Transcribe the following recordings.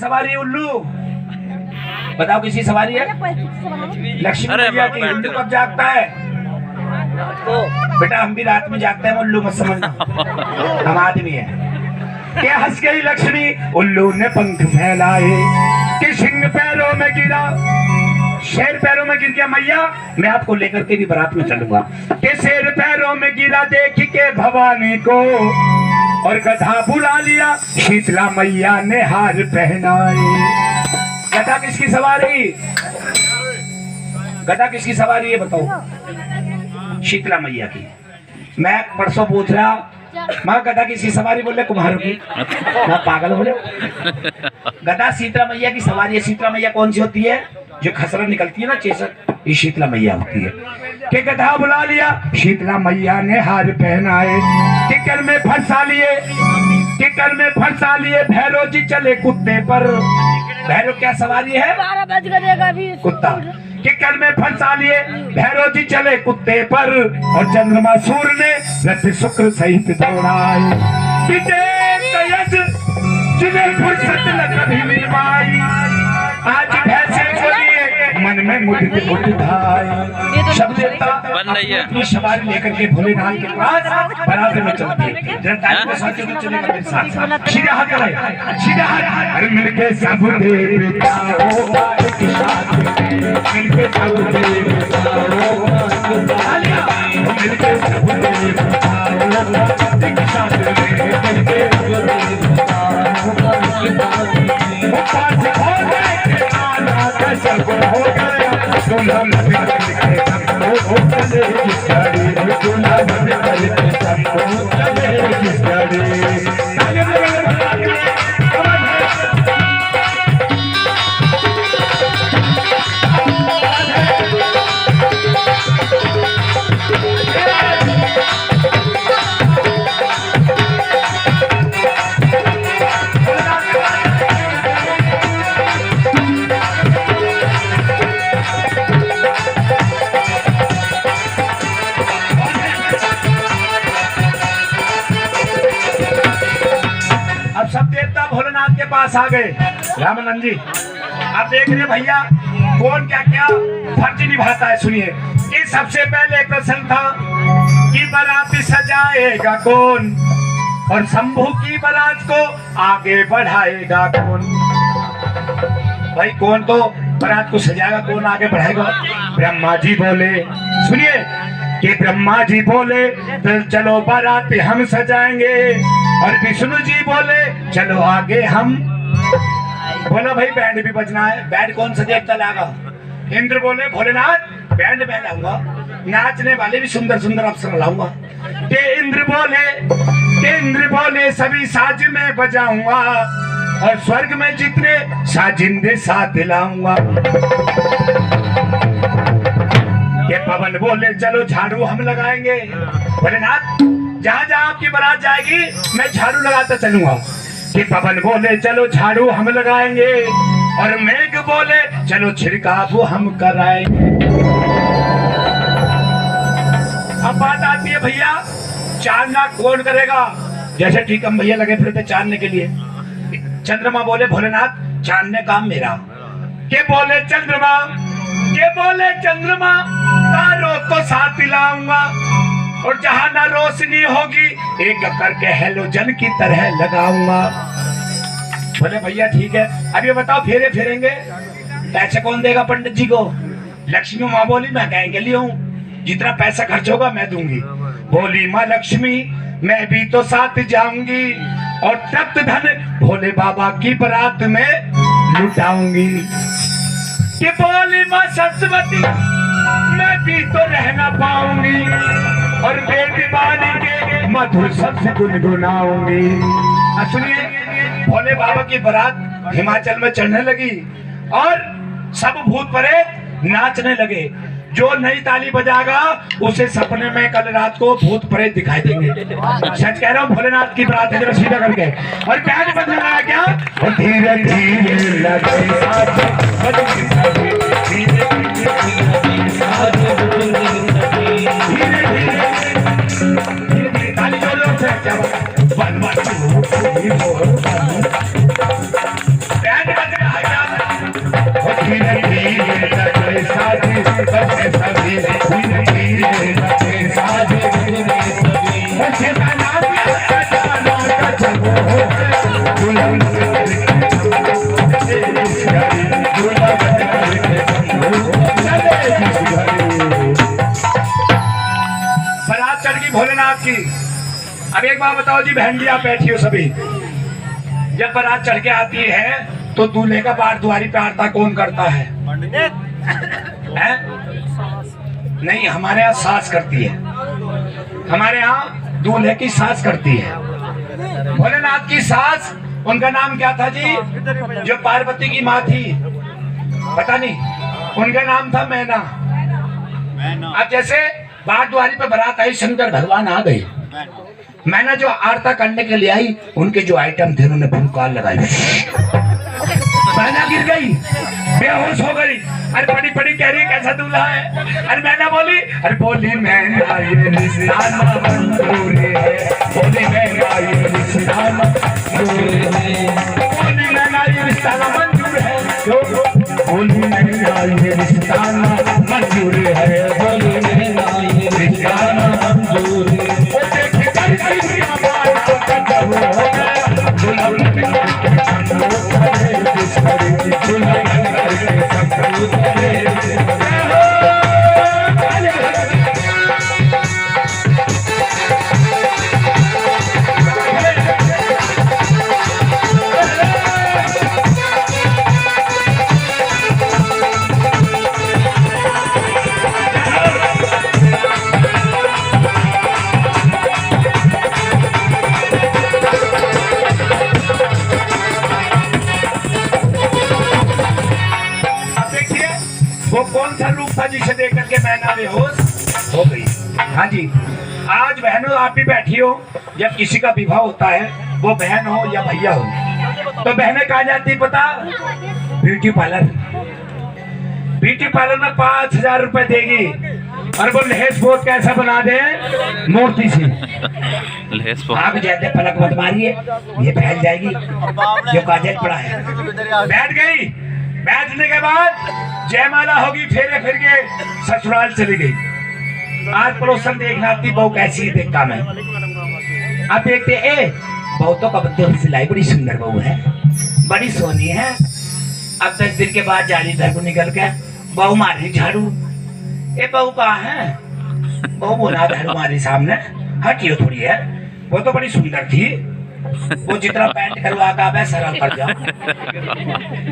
सवारी उल्लू, बताओ किसकी सवारी है? लक्ष्मी मैया की। उल्लू कब जागता है? बेटा हम भी रात में जागते हैं, उल्लू मत समझना, हम आदमी है। क्या हंस गई लक्ष्मी, उल्लू ने पंख फैलाए, कि सिंह पैरों में गिरा, शेर पैरों में गिर गया। मैया मैं आपको लेकर के भी बारात में चलूंगा। के शेर पैरों में गिरा देख के भवानी को, और गधा बुला लिया, शीतला मैया ने हार पहनाए। गधा किसकी सवारी? गधा किसकी सवारी है बताओ? शीतला मैया की। मैं परसों पूछ रहा, माँ गधा किसकी सवारी? बोले कुम्हारों की। मैं पागल हो रहे? गधा शीतला मैया की सवारी है। शीतला मैया कौन सी होती है? जो खसरा निकलती है ना, चेसर, ये शीतला मैया होती है। कि गधा बुला लिया, शीतला मैया ने हार पहनाए, टिकर में फंसा लिए, टिकर में फंसा लिए, भैरव जी चले कुत्ते पर। भैरव क्या सवारी है? 12 बज गएगा अभी। कुत्ता। टिकर में फंसा लिए, भैरव जी चले कुत्ते पर, और चंद्रमा सूर्य ने रथ शुक्र सहित दौड़ाए। जिन्हें फुर्सत न कभी मिल पाई, आज भैंसे बोलिए मन में मुझे उठाए। शब्द देवता अपनी सवारी लेकर के भोलेनाथ के पास बारात में चलती है। जनता को साथ में चलेगा मेरे साथ। सीधा हाथ करे, सीधा हाथ। अरे मिलके सब देवता हो एक साथ, मिलके सब देवता हो मिलके सब देवता हो एक साथ, मिलके सब देवता सब हो गया। दुल्हा मन करके सबको चले किस गाड़ी, दुल्हा मन करके सबको चले किस गाड़ी। सब देवता भोलेनाथ के पास आ गए। रामानंद जी आप देख रहे भैया कौन क्या क्या फर्ज निभाता है। सुनिए कि सबसे पहले प्रश्न था कि बारात सजाएगा कौन, और शंभू की बारात को आगे बढ़ाएगा कौन। भाई कौन तो बारात को सजाएगा, कौन आगे बढ़ाएगा? ब्रह्मा जी बोले। सुनिए कि ब्रह्मा जी बोले तो चलो बारात हम सजाएंगे, और विष्णु जी बोले चलो आगे हम। बोला भाई बैंड भी बजना है। बैंड कौन सा देवता लागा? इंद्र बोले भोलेनाथ बैंड मैं लाऊंगा, नाचने वाले भी सुंदर सुंदर अफसर लाऊंगा। इंद्र बोले सभी साज में बजाऊंगा, और स्वर्ग में जितने साजिंदे साथ दिलाऊंगा। ये पवन बोले चलो झाड़ू हम लगाएंगे। भोलेनाथ जहाँ जहाँ आपकी बारात जाएगी मैं झाड़ू लगाता चलूंगा। कि पवन बोले चलो झाड़ू हम लगाएंगे, और मेघ बोले चलो छिड़काव हम कराएंगे। अब बात आती है भैया चांदना कौन करेगा? जैसे ठीक हम भैया लगे फिरते चांदने के लिए। चंद्रमा बोले भोलेनाथ चांदने काम मेरा। के बोले चंद्रमा तारों को साथ दिलाऊंगा, और जहां ना रोशनी होगी एक करके हेलोजन की तरह लगाऊंगा। बोले भैया ठीक है, अब ये बताओ फेरे फेरेंगे पैसे कौन देगा पंडित जी को? लक्ष्मी माँ बोली मैं कहीं के लिए हूँ, जितना पैसा खर्च होगा मैं दूंगी। बोली माँ लक्ष्मी मैं भी तो साथ जाऊंगी, और तप्त धन भोले बाबा की बारात में लुटाऊंगी। कि बोली माँ सरस्वती मैं भी तो रहना पाऊंगी, और बेटी बानी के मधुर शब्द गुनगुनाऊंगी। सुनिए भोले बाबा की बारात हिमाचल में चढ़ने लगी, और सब भूत प्रेत नाचने लगे। जो नई ताली बजाएगा उसे सपने में कल रात को भूत प्रेत दिखाई देंगे। सच कह रहा हूँ, भोलेनाथ की बारात है सीधा करके। और बैंड बजने लगा क्या? और धीरे धीरे ताली जोड़ो से क्या बैंड एक बात बताओ जी बहन जी, आप बैठी हो सभी, जब बारात चढ़ के आती है तो दूल्हे का बार द्वारी पे आरता कौन करता है? नहीं, हमारे यहाँ सास करती है, हमारे यहाँ दूल्हे की सास करती है। भोलेनाथ की सास, उनका नाम क्या था जी? जो पार्वती की माँ थी, पता नहीं, उनका नाम था मैना। अब जैसे बार द्वारी पे बारात आई, शंकर भगवान आ गए, मैंने जो आरता करने के लिए आई, उनके जो आइटम थे उन्होंने फुंकार लगाई, मैना गिर गई, बेहोश हो गई। अरे बड़ी बड़ी कह रही कैसा दूल्हा है? अरे मैना बोली, अरे बोली मैना ये निशाना मंजूर है, बोली मैना ये निशाना मंजूर है, बोली मैना ये निशाना मंजूर है, बोली मैना ये निशाना मंजूर है, बोली मैना ये निशाना मंजूर है। वो देखे वो कौन सा रूप था जिसे देख करके मैना बेहोश हो गई। हाँ जी, आज बहनों आप भी बैठी हो, जब किसी का विवाह होता है, वो बहन हो या भैया हो, तो बहनें कहाँ जाती पता? Beauty parlour. ब्यूटी पार्लर में 5,000 रुपए देगी और वो लहेज बहुत कैसा बना दे, मूर्ति से। आप जाते पलक मत मारिए, ये फैल जाएगी, जो काजल पड़ा है। बैठ गई, बैठने के बाद जयमाला होगी, फेरे फिर के ससुराल चली गई। आज पड़ोसन देखना आती, बहू कैसी है देखता मैं। आप देखते ए बहू तो कब सिलाई बड़ी सुंदर बहू है, बड़ी सोनी है। अब 10 दिन के बाद जाली घर को निकल के बहू मारी झाड़ू, ए बहू कहाँ है? बहू बोला झाड़ू मारी सामने, हटियो थोड़ी है, वो तो बड़ी सुंदर थी, वो जितना पैंट करवा का सरल कर जाओ,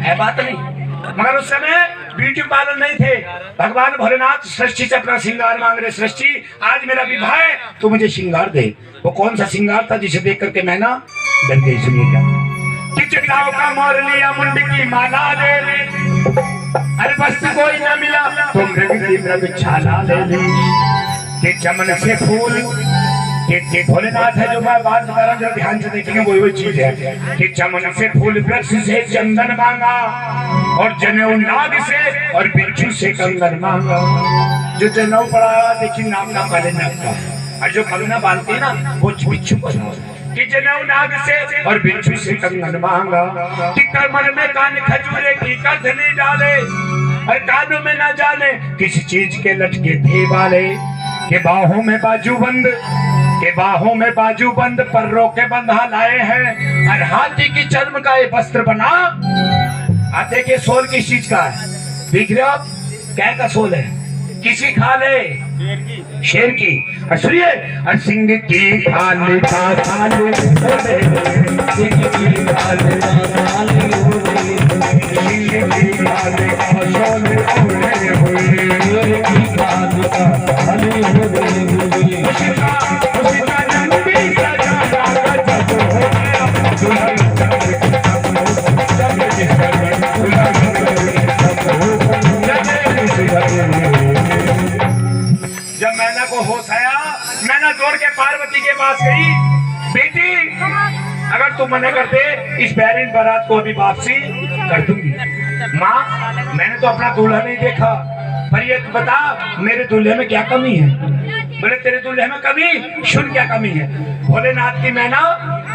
है बात नहीं। मगर उस समय ब्यूटी पार्लर नहीं थे। भगवान भोलेनाथ सृष्टि से अपना श्रृंगार मांग रहे, सृष्टि आज मेरा विवाह है तो मुझे श्रृंगार दे। वो कौन सा श्रृंगार था जिसे देख करके मैना डर गई? सुनिएगा। चिचकाओ का मोर लिया, मुंड की माला दे ले, अरे बस कोई न मिला तो मृग की मृग छाला ले ली, कि चमन से फूल कि भोलेनाथ है जो मैं बात बता रहा हूँ, जरा ध्यान से देखेंगे, वही चीज है कि चमन से फूल, वृक्ष से चंदन मांगा, और जनेऊ नाग से और बिच्छू से कंगन मांगा। जो जनेऊ पड़ा देखिए नाम का वाले नाग का, और जो कंगना बांधते हैं ना वो बिच्छू पड़ा, कि जनेऊ नाग से और बिच्छू से कंगन मांगा, कि कमर में कान खजूरे की कथनी डाले, और कानों में ना जाने किसी चीज के लटके थे वाले, के बाहों में बाजूबंद, के बाहों में बाजूबंद पर्रों के बंधा लाए हैं, और हाथी की चर्म का ये वस्त्र बना। आप देखिए सोल किस चीज का है, देख रहे हो आप? क्या का सोल है? किसी खाले शेर की। और सुनिए, और सिंह की खाले का खाले, सिंह की खाले का खाले, सिंह की खाले का सोल उड़े हुए, की खाले का खाले उड़े जब मैना को होश आया, मैना दौड़ के पार्वती के पास गई, बेटी अगर तुम मना करते इस बैरिन बारात को अभी वापसी कर दूंगी। माँ मैंने तो अपना दूल्हा नहीं देखा, पर ये बता मेरे दूल्हे में क्या कमी है? बोले तेरे दूल्हे में कमी? सुन क्या कमी है? भोलेनाथ की मैना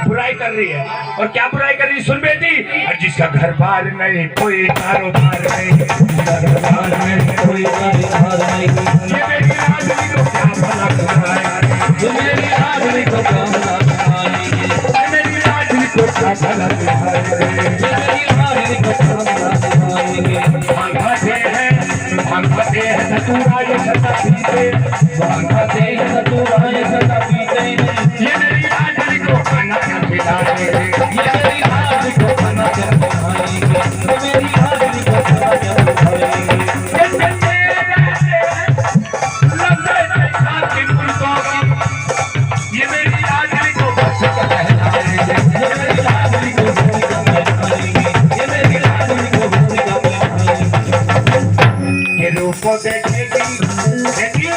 बुराई कर रही है। और क्या बुराई कर रही है? सुन बेटी, और जिसका घर बार नहीं, कोई कारोबार नहीं, कारोबार नहीं, कोई कारोबार नहीं, ये मेरी आदमी को क्या भला कराएगा, ये मेरी आदमी को क्या भला कराएगा, ये मेरी आदमी को क्या भला कराएगा, ये मेरी आदमी को क्या भला कराएगा। भांगते हैं धतूरा ये सदा पीते, भांगते हैं धतूरा ये सदा पीते, ये मेरी देखेगी,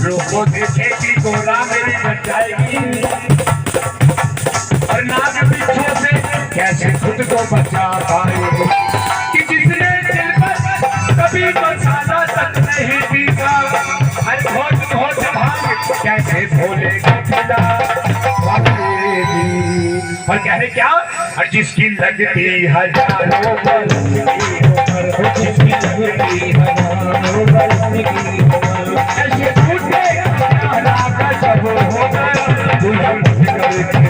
रूप को देखेगी गोरा मेरी बन जाएगी, और नाक पीछे से कैसे खुद को बचा पाएगी, कि जिसने दिल पर कभी मसाला तक नहीं पीता, हर घोट घोट भांग कैसे भोलेगा पिला और कह रहे क्या, और जिसकी लगती हजारों बरस की उम्र, जिसकी लगती हजारों बरस की उम्र, ऐसे टूटे का जब होगा दुल्हन करके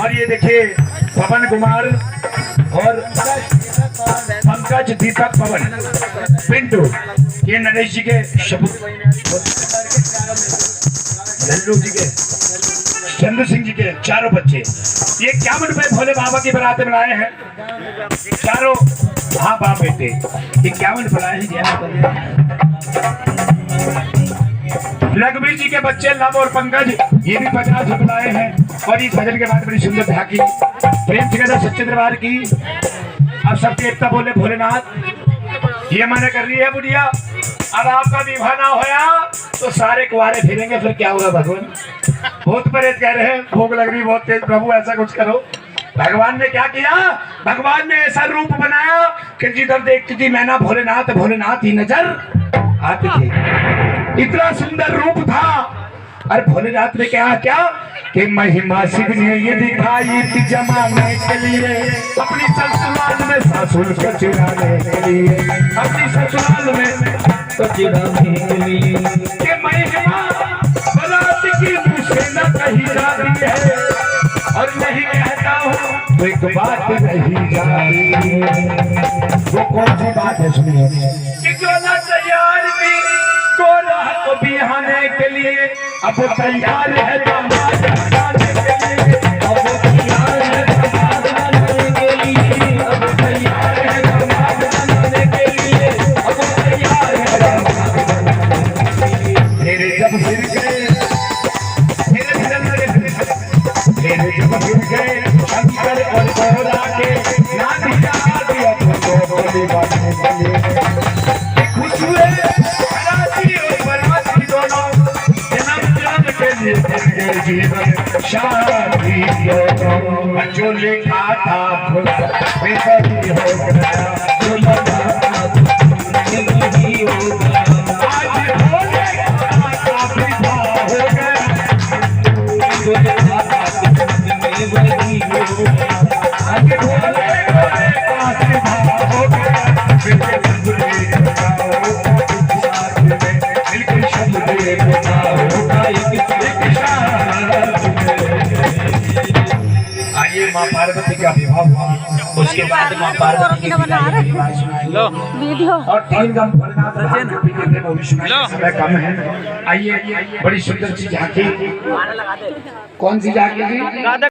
और ये देखिए पवन कुमार और पंकज दीपक पवन पिंटू, ये नरेश जी के शब्द, लल्लू जी के, चंद्र सिंह जी के चारों बच्चे, ये 51 रुपए भोले बाबा की बरात में लाए हैं चारों। हाँ बाप बेटे 51 बुलाए हैं। रघुवीर जी के बच्चे लव और पंकज, ये भी 50 बुलाए हैं। और इस भजन के बाद बड़ी सुंदर झांकी प्रेम ठिकाना सच्चे दरबार की। अब सबकी एकता बोले भोलेनाथ। ये मना कर रही है बुढ़िया, अब आपका विवाह ना होया तो सारे कुआरे फिरेंगे, फिर क्या होगा भगवान। बहुत परहेज कह रहे हैं, भूख लग रही बहुत तेज, प्रभु ऐसा कुछ करो। भगवान ने क्या किया, भगवान ने ऐसा रूप बनाया कि जिधर देखती थी मैना भोलेनाथ भोलेनाथ ही नजर आते थे। इतना सुंदर रूप था। और भोलेनाथ ने कहा क्या कि महिमा शिव ने ये दिखाई थी जमाने के लिए, अपनी ससुराल में सासुर को चिढ़ाने के लिए, अपनी ससुराल में तो चिढ़ाने के लिए कि महिमा बरात की मुझसे न कही जाती है, और नहीं कहता हूँ तो एक बात नहीं जाती। वो कौन सी बात है सुनिए, कि जो न तैयार थी गोरा को बिहाने के लिए, अब वो तैयार है दामाद बनाने के लिए, अब वो तैयार है दामाद बनाने के लिए, अब वो तैयार है दामाद बनाने के लिए, अब वो तैयार है दामाद बनाने के लिए। मेरे जब गिर गए मेरे जब गिर गए शंकर और गौरा के नाम दिया तो बोली बातें बोले खुश हुए जीवन शादी जो लिखा था हो गया, जो लगा नहीं होगा, आज होने का विवाह हो गया, जो लिखा था में वही होगा, आज होने का विवाह हो गया, मिलकर शब्द आइए। माँ पार्वती का विवाह हुआ, उसके बाद माँ पार्वती के वीडियो और 3 गम समय कम है। आइए बड़ी सुंदर सी झांकी, कौन सी झांकी?